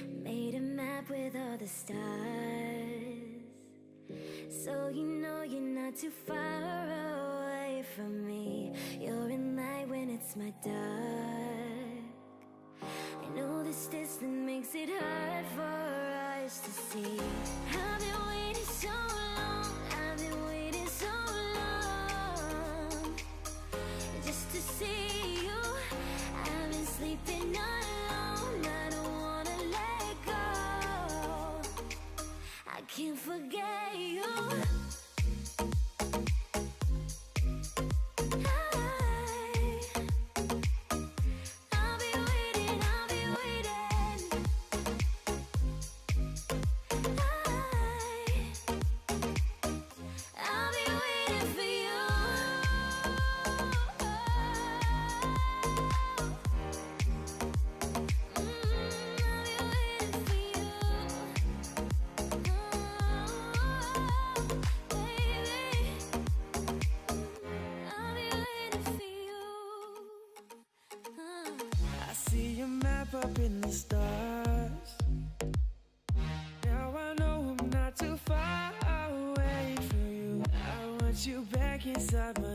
Made a map with all the stars, so you know you're not too far away from me. You're in light when it's my dark. I know this distance makes it hard for us to see. I've been waiting so long, I've been waiting so long, just to see you. I've been sleeping alone, I don't wanna let go. I can't forget you. Up in the stars. Now I know I'm not too far away from you. I want you back inside my